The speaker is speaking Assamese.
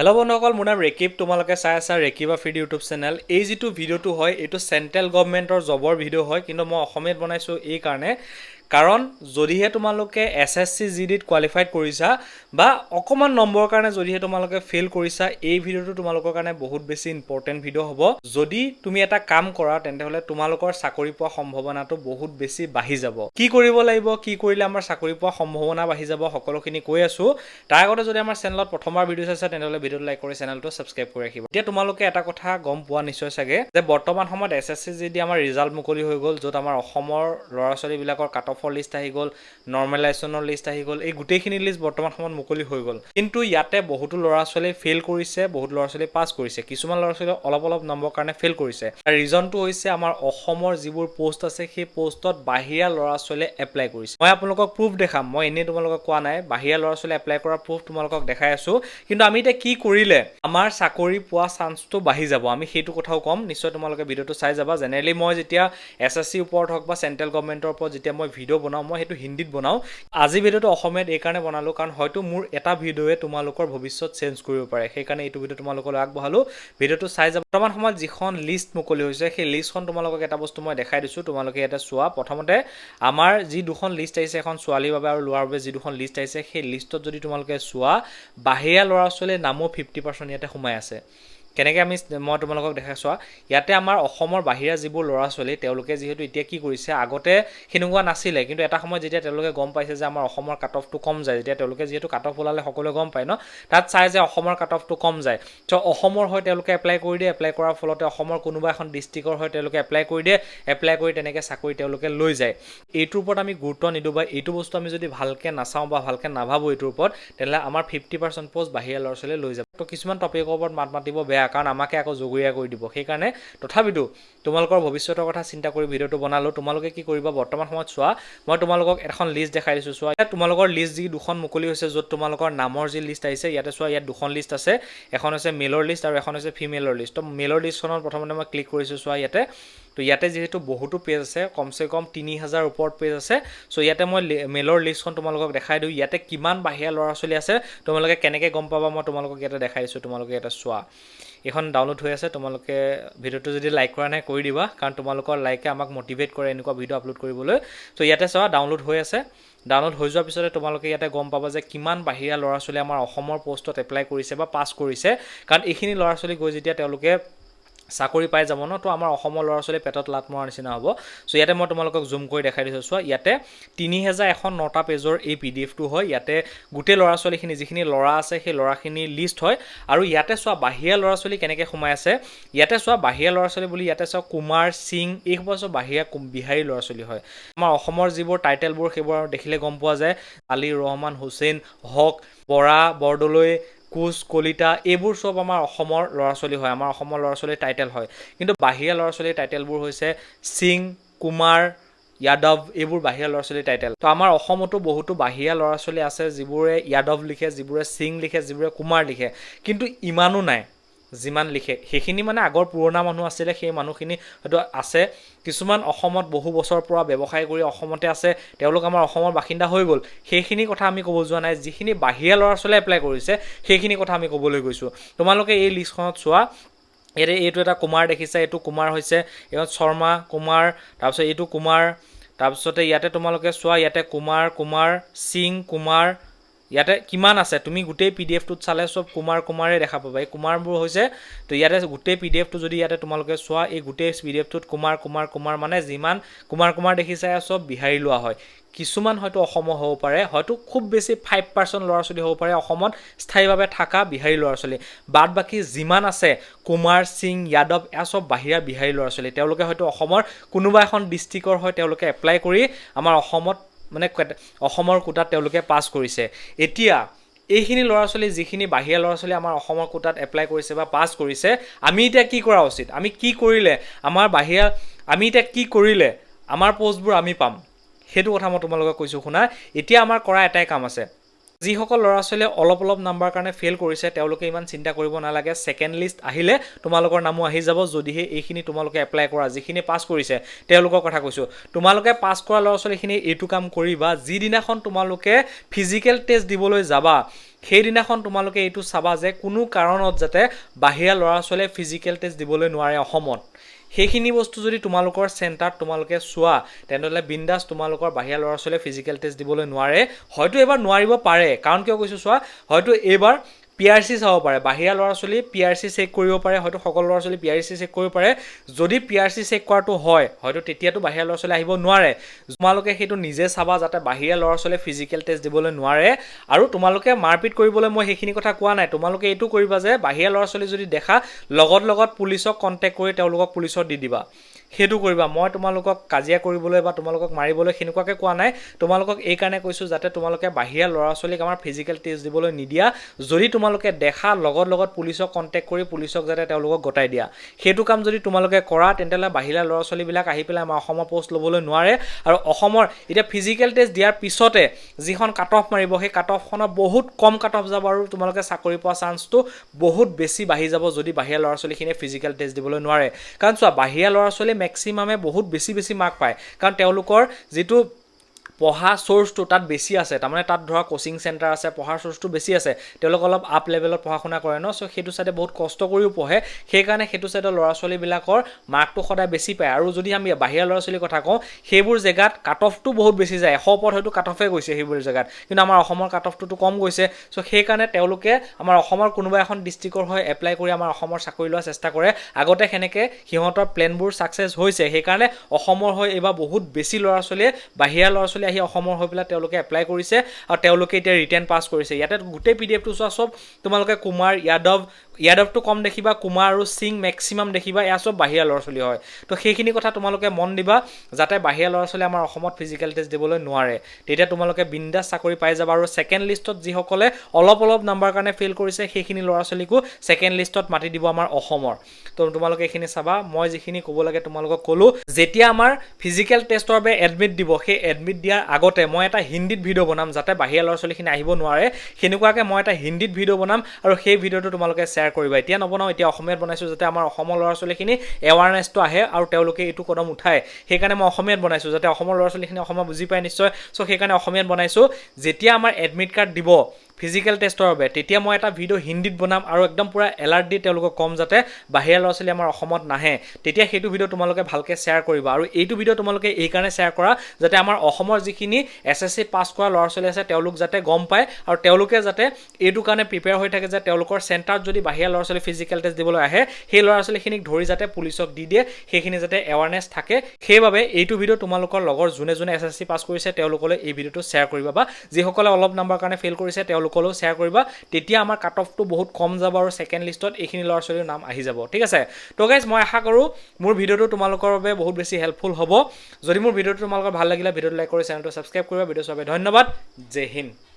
হেল্ল' বন্ধুসকল, মোৰ নাম ৰেকিব। তোমালোকে চাই আছা ৰেকিবা ফ্ৰী ইউটিউব চেনেল। এই যিটো ভিডিঅ'টো হয় এইটো চেণ্ট্ৰেল গভৰ্ণমেণ্টৰ জবৰ ভিডিঅ' হয়, কিন্তু মই অসমীয়াত বনাইছোঁ এই কাৰণে কাৰণ যদিহে তোমালোকে SSC GDত কোৱালিফাইড কৰিছা বা অকণমান নম্বৰৰ কাৰণে যদিহে তোমালোকে ফেইল কৰিছা, এই ভিডিঅ'টো তোমালোকৰ কাৰণে বহুত বেছি ইম্পৰ্টেণ্ট ভিডিঅ' হ'ব। যদি তুমি এটা কাম কৰা তেন্তে হ'লে তোমালোকৰ চাকৰি পোৱা সম্ভাৱনাটো বহুত বেছি বাঢ়ি যাব। কি কৰিব লাগিব, কি কৰিলে আমাৰ চাকৰি পোৱা সম্ভাৱনা বাঢ়ি যাব, সকলোখিনি কৈ আছোঁ। তাৰ আগতে যদি আমাৰ চেনেলত প্ৰথমবাৰ ভিডিঅ' চাইছা তেনেহ'লে ভিডিঅ'টো লাইক কৰি চেনেলটো ছাবস্ক্ৰাইব কৰি ৰাখিবা। এতিয়া তোমালোকে এটা কথা গম পোৱা নিশ্চয় চাগে যে বৰ্তমান সময়ত SSC GD আমাৰ ৰিজাল্ট মুকলি হৈ গ'ল, য'ত আমাৰ অসমৰ ল'ৰা ছোৱালীবিলাকৰ কাট অফৰ লিষ্ট আহি গ'ল, নৰ্মেলাইজেশ্যনৰ লিষ্ট আহি গ'ল। এই গোটেইখিনি লিষ্ট বৰ্তমান সময়ত মুকলি হৈ গ'ল, কিন্তু ইয়াতে বহুতো ল'ৰা ছোৱালী ফেইল কৰিছে, বহুত ল'ৰা ছোৱালী পাছ কৰিছে, কিছুমান ল'ৰা ছোৱালী অলপ নম্বৰ কাৰণে ফেইল কৰিছে। আৰু ৰিজনটো হৈছে আমাৰ অসমৰ যিবোৰ পোষ্ট আছে সেই পোষ্টত বাহিৰা ল'ৰা ছোৱালীয়ে এপ্লাই কৰিছে। মই আপোনালোকক প্ৰুফ দেখাম, মই এনেই তোমালোকক কোৱা নাই, বাহিৰা ল'ৰা ছোৱালীয়ে এপ্লাই কৰা প্ৰুফ তোমালোকক দেখাই আছোঁ। কিন্তু আমি এতিয়া কি কৰিলে আমাৰ চাকৰি পোৱা চান্সটো বাঢ়ি যাব, আমি সেইটো কথাও ক'ম। নিশ্চয় তোমালোকে ভিডিঅ'টো চাই যাবা। জেনেৰেলি মই যেতিয়া SSC ওপৰত হওক বা চেণ্ট্ৰেল গভৰ্ণমেণ্টৰ ওপৰত যেতিয়া মই ভিডিঅ' বনাওঁ, মই সেইটো হিন্দীত বনাওঁ। আজি ভিডিঅ'টো অসমীয়াত এই কাৰণে বনালোঁ কাৰণ হয়তো মোৰ এটা ভিডিঅ'য়ে তোমালোকৰ ভৱিষ্যত চেঞ্জ কৰিব পাৰে, সেইকাৰণে এইটো ভিডিঅ' তোমালোকলৈ আগবঢ়ালোঁ। ভিডিঅ'টো চাই যাব। বৰ্তমান সময়ত যিখন লিষ্ট মুকলি হৈছে সেই লিষ্টখন তোমালোকক এটা বস্তু মই দেখাই দিছোঁ, তোমালোকে ইয়াতে চোৱা। প্ৰথমতে আমাৰ যি দুখন লিষ্ট আহিছে, এখন ছোৱালীৰ বাবে আৰু ল'ৰাৰ বাবে যি দুখন লিষ্ট আহিছে, সেই লিষ্টত যদি তোমালোকে চোৱা বাহিৰা ল'ৰা ছোৱালীৰ নামো 50% ইয়াতে সোমাই আছে। কেনেকৈ মই তোমালোকক দেখাই চোৱা। ইয়াতে আমাৰ অসমৰ বাহিৰা যিবোৰ ল'ৰা ছোৱালী তেওঁলোকে যিহেতু এতিয়া কি কৰিছে, আগতে সেনেকুৱা নাছিলে, কিন্তু এটা সময়ত যেতিয়া তেওঁলোকে গম পাইছে যে আমাৰ অসমৰ কাট অফটো কম যায়, যেতিয়া তেওঁলোকে যিহেতু কাট অফ ওলালে সকলোৱে গম পায় ন, তাত চাই যে অসমৰ কাট অফটো কম যায়, ত' অসমৰ হয় তেওঁলোকে এপ্লাই কৰি দিয়ে। এপ্লাই কৰাৰ ফলতে অসমৰ কোনোবা এখন ডিষ্ট্ৰিক্টৰ হয় তেওঁলোকে এপ্লাই কৰি দিয়ে, এপ্লাই কৰি তেনেকৈ চাকৰি তেওঁলোকে লৈ যায়। এইটোৰ ওপৰত আমি গুৰুত্ব নিদিওঁ বা এইটো বস্তু আমি যদি ভালকৈ নাচাওঁ বা ভালকৈ নাভাবোঁ এইটোৰ ওপৰত, তেনেহ'লে আমাৰ 50% পোষ্ট বাহিৰা ল'ৰা ছোৱালীয়ে লৈ যাব। তো কিছুমান টপিকৰ ওপৰত মাত মাতিব বেয়া, কাৰণ আমাকে আকৌ জগৰীয়া কৰি দিব। সেইকাৰণে তথাপিতো তোমালোকৰ ভৱিষ্যতৰ কথা চিন্তা কৰি ভিডিঅ'টো বনালোঁ। তোমালোকে কি কৰিবা, বৰ্তমান সময়ত চোৱা, মই তোমালোকক এখন লিষ্ট দেখাই দিছোঁ। চোৱা, ইয়াত তোমালোকৰ লিষ্ট যি দুখন মুকলি হৈছে, য'ত তোমালোকৰ নামৰ যি লিষ্ট আহিছে, ইয়াতে চোৱা, ইয়াত দুখন লিষ্ট আছে। এখন হৈছে মেলৰ লিষ্ট আৰু এখন হৈছে ফিমেলৰ লিষ্ট। তো মেলৰ লিষ্টখনত প্ৰথমতে মই ক্লিক কৰিছোঁ। চোৱা ইয়াতে, তো ইয়াতে যিহেতু বহুতো পেজ আছে, কমচে কম 3000 ওপৰত পেজ আছে। চ' ইয়াতে মই মেলৰ লিষ্টখন তোমালোকক দেখাই দিওঁ। ইয়াতে কিমান বাহিৰা ল'ৰা ছোৱালী আছে তোমালোকে কেনেকৈ গম পাবা, মই তোমালোকক ইয়াতে দেখাই দিছোঁ। তোমালোকে ইয়াতে চোৱা, এইখন ডাউনলোড হৈ আছে। তোমালোকে ভিডিঅ'টো যদি লাইক কৰা নাই কৰি দিবা, কাৰণ তোমালোকৰ লাইকে আমাক মটিভেট কৰে এনেকুৱা ভিডিঅ' আপলোড কৰিবলৈ। চ' ইয়াতে চোৱা, ডাউনলোড হৈ আছে। ডাউনলোড হৈ যোৱাৰ পিছতে তোমালোকে ইয়াতে গম পাবা যে কিমান বাহিৰা ল'ৰা ছোৱালী আমাৰ অসমৰ পোষ্টত এপ্লাই কৰিছে বা পাছ কৰিছে, কাৰণ এইখিনি ল'ৰা ছোৱালী গৈ যেতিয়া তেওঁলোকে চাকৰি পাই যাব ন, তো আমাৰ অসমৰ ল'ৰা ছোৱালী পেটত লাট মৰাৰ নিচিনা হ'ব। চ' ইয়াতে মই তোমালোকক জুম কৰি দেখাই দিছোঁ। চোৱা, ইয়াতে 3109টা পেজৰ এই PDF-টো হয়। ইয়াতে গোটেই ল'ৰা ছোৱালীখিনি যিখিনি ল'ৰা আছে সেই ল'ৰাখিনি লিষ্ট হয়। আৰু ইয়াতে চোৱা বাহিৰা ল'ৰা ছোৱালী কেনেকৈ সোমাই আছে। ইয়াতে চোৱা বাহিৰা ল'ৰা ছোৱালী বুলি ইয়াতে চোৱা কুমাৰ সিং, এইসোপা চব বাহিৰা বিহাৰী ল'ৰা ছোৱালী হয়। আমাৰ অসমৰ যিবোৰ টাইটেলবোৰ সেইবোৰ দেখিলে গম পোৱা যায়, আলী ৰহমান, হুছেইন, হক, বৰা, বৰদলৈ, কোচ, কলিতা, এইবোৰ চব আমাৰ অসমৰ ল'ৰা ছোৱালী হয়, আমাৰ অসমৰ ল'ৰা ছোৱালীৰ টাইটেল হয়। কিন্তু বাহিৰা ল'ৰা ছোৱালীৰ টাইটেলবোৰ হৈছে সিং, কুমাৰ, যাদৱ, এইবোৰ বাহিৰা ল'ৰা ছোৱালীৰ টাইটেল। তো আমাৰ অসমতো বহুতো বাহিৰা ল'ৰা ছোৱালী আছে যিবোৰে যাদৱ লিখে, যিবোৰে সিং লিখে, যিবোৰে কুমাৰ লিখে, কিন্তু ইমানো নাই যিমান লিখে। সেইখিনি মানে আগৰ পুৰণা মানুহ আছিলে, সেই মানুহখিনি হয়তো আছে। কিছুমান অসমত বহু বছৰৰ পৰা ব্যৱসায় কৰি অসমতে আছে, তেওঁলোক আমাৰ অসমৰ বাসিন্দা হৈ গ'ল। সেইখিনি কথা আমি ক'ব যোৱা নাই, যিখিনি বাহিৰা ল'ৰা ছোৱালীয়ে এপ্লাই কৰিছে সেইখিনি কথা আমি ক'বলৈ গৈছোঁ। তোমালোকে এই লিষ্টখনত চোৱা, ইয়াতে এইটো এটা কুমাৰ দেখিছে, এইটো কুমাৰ হৈছে, এইটো শৰ্মা কুমাৰ, তাৰপিছত এইটো কুমাৰ, তাৰপিছতে ইয়াতে তোমালোকে চোৱা, ইয়াতে কুমাৰ, সিং, কুমাৰ, ইয়াতে কিমান আছে তুমি গোটেই PDF-টোত চালে চব কুমাৰে দেখা পাবা। এই কুমাৰবোৰ হৈছে, তো ইয়াতে গোটেই PDF-টো যদি ইয়াতে তোমালোকে চোৱা, এই গোটেই PDF-টোত কুমাৰ মানে যিমান কুমাৰ দেখিছে চব বিহাৰী লোৱা হয়। কিছুমান হয়তো অসমৰ হ'ব পাৰে, হয়তো খুব বেছি 5% ল'ৰা ছোৱালী হ'ব পাৰে অসমত স্থায়ীভাৱে থকা বিহাৰী ল'ৰা ছোৱালী। বাদ বাকী যিমান আছে কুমাৰ, সিং, যাদৱ, এয়া চব বাহিৰা বিহাৰী ল'ৰা ছোৱালী। তেওঁলোকে হয়তো অসমৰ কোনোবা এখন ডিষ্ট্ৰিক্টৰ হয় তেওঁলোকে এপ্লাই কৰি আমাৰ অসমত মানে অসমৰ কোটাত তেওঁলোকে পাছ কৰিছে। এতিয়া এইখিনি ল'ৰা ছোৱালী যিখিনি বাহিৰা ল'ৰা ছোৱালী আমাৰ অসমৰ কোটাত এপ্লাই কৰিছে বা পাছ কৰিছে, আমি এতিয়া কি কৰা উচিত, আমি কি কৰিলে আমাৰ পোষ্টবোৰ আমি পাম, সেইটো কথা মই তোমালোকক কৈছোঁ। শুনা, এতিয়া আমাৰ কৰা এটাই কাম আছে। যিসকল ল'ৰা ছোৱালীয়ে অলপ নাম্বাৰ কাৰণে ফেইল কৰিছে তেওঁলোকে ইমান চিন্তা কৰিব নালাগে। ছেকেণ্ড লিষ্ট আহিলে তোমালোকৰ নামো আহি যাব, যদিহে এইখিনি তোমালোকে এপ্লাই কৰা। যিখিনি পাছ কৰিছে তেওঁলোকৰ কথা কৈছোঁ। তোমালোকে পাছ কৰা ল'ৰা ছোৱালীখিনি এইটো কাম কৰিবা, যিদিনাখন তোমালোকে ফিজিকেল টেষ্ট দিবলৈ যাবা সেইদিনাখন তোমালোকে এইটো চাবা যে কোনো কাৰণত যাতে বাহিৰা ল'ৰা ছোৱালীয়ে ফিজিকেল টেষ্ট দিবলৈ নোৱাৰে অসমত। সেইখিনি বস্তু যদি তোমালোকৰ চেণ্টাৰত তোমালোকে চোৱা তেনেহ'লে বিন্দাছ তোমালোকৰ বাহিৰা ল'ৰা ছোৱালীয়ে ফিজিকেল টেষ্ট দিবলৈ নোৱাৰে। হয়তো এইবাৰ নোৱাৰিব পাৰে, কাৰণ কিয় কৈছোঁ চোৱা, হয়তো এইবাৰ PRC চাব পাৰে, বাহিৰা ল'ৰা ছোৱালী PRC চেক কৰিব পাৰে, হয়তো সকলো ল'ৰা ছোৱালী PRC চেক কৰিব পাৰে। যদি PRC চেক কৰাটো হয় হয়তো তেতিয়াতো বাহিৰা ল'ৰা ছোৱালী আহিব নোৱাৰে। তোমালোকে সেইটো নিজে চাবা যাতে বাহিৰা ল'ৰা ছোৱালীয়ে ফিজিকেল টেষ্ট দিবলৈ নোৱাৰে। আৰু তোমালোকে মাৰপিট কৰিবলৈ মই সেইখিনি কথা কোৱা নাই, তোমালোকে এইটো কৰিবা যে বাহিৰা ল'ৰা ছোৱালী যদি দেখা লগত পুলিচক কণ্টেক্ট কৰি তেওঁলোকক পুলিচত দি দিবা, সেইটো কৰিবা। মই তোমালোকক কাজিয়া কৰিবলৈ বা তোমালোকক মাৰিবলৈ সেনেকুৱাকৈ কোৱা নাই, তোমালোকক এই কাৰণে কৈছোঁ যাতে তোমালোকে বাহিৰা ল'ৰা ছোৱালীক আমাৰ ফিজিকেল টেষ্ট দিবলৈ নিদিয়া। যদি তোমালোকে দেখা লগত পুলিচক কণ্টেক্ট কৰি পুলিচক যাতে তেওঁলোকক গতাই দিয়া, সেইটো কাম যদি তোমালোকে কৰা তেন্তেহ'লে বাহিৰা ল'ৰা ছোৱালীবিলাক আহি পেলাই আমাৰ অসমৰ পোষ্ট ল'বলৈ নোৱাৰে। আৰু অসমৰ এতিয়া ফিজিকেল টেষ্ট দিয়াৰ পিছতে যিখন কাট অফ মাৰিব সেই কাট অফখনত বহুত কম কাট অফ যাব আৰু তোমালোকে চাকৰি পোৱা চান্সটো বহুত বেছি বাঢ়ি যাব যদি বাহিৰা ল'ৰা ছোৱালীখিনিয়ে ফিজিকেল টেষ্ট দিবলৈ নোৱাৰে। কাৰণ চোৱা, বাহিৰা ল'ৰা ছোৱালী মেক্সিমামে বহুত বেছি মাৰ্ক পায়, কাৰণ তেওঁলোকৰ যিটো পঢ়া চ'ৰ্চটো তাত বেছি আছে, তাৰমানে তাত ধৰা কোচিং চেণ্টাৰ আছে, পঢ়াৰ চ'ৰ্চটো বেছি আছে, তেওঁলোক অলপ আপ লেভেলত পঢ়া শুনা কৰে ন, চ' সেইটো চাইডে বহুত কষ্ট কৰিও পঢ়ে, সেইকাৰণে সেইটো চাইডৰ ল'ৰা ছোৱালীবিলাকৰ মাৰ্কটো সদায় বেছি পায়। আৰু যদি আমি বাহিৰা ল'ৰা ছোৱালীৰ কথা কওঁ, সেইবোৰ জেগাত কাট অফটো বহুত বেছি যায়, 100 ওপৰত হয়তো কাট অফে গৈছে সেইবোৰ জেগাত, কিন্তু আমাৰ অসমৰ কাট অফটোতো কম গৈছে। চ' সেইকাৰণে তেওঁলোকে আমাৰ অসমৰ কোনোবা এখন ডিষ্ট্ৰিক্টৰ হৈ এপ্লাই কৰি আমাৰ অসমৰ চাকৰি লোৱাৰ চেষ্টা কৰে। আগতে সেনেকৈ সিহঁতৰ প্লেনবোৰ ছাকচেছ হৈছে, সেইকাৰণে অসমৰ হৈ এইবাৰ বহুত বেছি ল'ৰা ছোৱালীয়ে বাহিৰা ল'ৰা ছোৱালী আহি অসমৰ হৈ পেলাই তেওঁলোকে এপ্লাই কৰিছে আৰু তেওঁলোকে এতিয়া ৰিটেন পাছ কৰিছে। ইয়াতে গোটেই PDFটো চোৱা, চব তোমালোকে কুমাৰ, যাদৱটো কম দেখিবা, কুমাৰ আৰু সিং মেক্সিমাম দেখিবা, এয়া চব বাহিৰা ল'ৰা ছোৱালী হয়। তো সেইখিনি কথা তোমালোকে মন দিবা যাতে বাহিৰা ল'ৰা ছোৱালী আমাৰ অসমত ফিজিকেল টেষ্ট দিবলৈ নোৱাৰে, তেতিয়া তোমালোকে বিন্দাছ চাকৰি পাই যাবা। আৰু ছেকেণ্ড লিষ্টত যিসকলে অলপ নাম্বাৰ কাৰণে ফেইল কৰিছে সেইখিনি ল'ৰা ছোৱালীকো ছেকেণ্ড লিষ্টত মাতি দিব আমাৰ অসমৰ। তো তোমালোকে এইখিনি চাবা, মই যিখিনি ক'ব লাগে তোমালোকক ক'লোঁ। যেতিয়া আমাৰ ফিজিকেল টেষ্টৰ বাবে এডমিট দিব, সেই এডমিট দিয়াৰ আগতে মই এটা হিন্দীত ভিডিঅ' বনাম যাতে বাহিৰা ল'ৰা ছোৱালীখিনি আহিব নোৱাৰে, সেনেকুৱাকৈ মই এটা হিন্দীত ভিডিঅ' বনাম আৰু সেই ভিডিঅ'টো তোমালোকে শ্বেয়াৰ কৰিবা। এতিয়া নবনাওঁ, এতিয়া অসমীয়াত বনাইছোঁ যাতে আমাৰ অসমৰ ল'ৰা ছোৱালীখিনি এৱাৰনেছটো আহে আৰু তেওঁলোকে এইটো কদম উঠায়, সেইকাৰণে মই অসমীয়াত বনাইছোঁ যাতে অসমৰ ল'ৰা ছোৱালীখিনি অসমীয়া বুজি পায় নিশ্চয়। চ' সেইকাৰণে অসমীয়াত বনাইছোঁ। যেতিয়া আমাৰ এডমিট কাৰ্ড দিব ফিজিকেল টেষ্টৰ বাবে, তেতিয়া মই এটা ভিডিঅ' হিন্দীত বনাম আৰু একদম পূৰা এলাৰ্ট দি তেওঁলোকক ক'ম যাতে বাহিৰা ল'ৰা ছোৱালী আমাৰ অসমত নাহে। তেতিয়া সেইটো ভিডিঅ' তোমালোকে ভালকৈ শ্বেয়াৰ কৰিবা। আৰু এইটো ভিডিঅ' তোমালোকে এইকাৰণে শ্বেয়াৰ কৰা যাতে আমাৰ অসমৰ যিখিনি SSC পাছ কৰা ল'ৰা ছোৱালী আছে তেওঁলোক যাতে গম পায় আৰু তেওঁলোকে যাতে এইটো কাৰণে প্ৰিপেয়াৰ হৈ থাকে যে তেওঁলোকৰ চেণ্টাৰত যদি বাহিৰা ল'ৰা ছোৱালী ফিজিকেল টেষ্ট দিবলৈ আহে, সেই ল'ৰা ছোৱালীখিনিক ধৰি যাতে পুলিচক দি দিয়ে, সেইখিনি যাতে এৱাৰনেছ থাকে। সেইবাবে এইটো ভিডিঅ' তোমালোকৰ লগৰ যোনে SSC পাছ কৰিছে তেওঁলোকলৈ এই ভিডিঅ'টো শ্বেয়াৰ কৰিবা, বা যিসকলে অলপ নাম্বাৰ কাৰণে ফেইল কৰিছে তেওঁলোকলৈও শ্বেয়াৰ কৰিবা। তেতিয়া আমাৰ কাট অফটো বহুত কম যাব আৰু ছেকেণ্ড লিষ্টত এইখিনি ল'ৰা ছোৱালীৰ নাম আহি যাব। ঠিক আছে? তো গাইজ, মই আশা কৰোঁ মোৰ ভিডিঅ'টো তোমালোকৰ বাবে বহুত বেছি হেল্পফুল হ'ব। যদি মোৰ ভিডিঅ'টো তোমালোকৰ ভাল লাগিলে ভিডিঅ'টো লাইক কৰি চেনেলটো ছাবস্ক্ৰাইব কৰিবা। ভিডিঅ' চোৱাৰ বাবে ধন্যবাদ। জয় হিন্দ।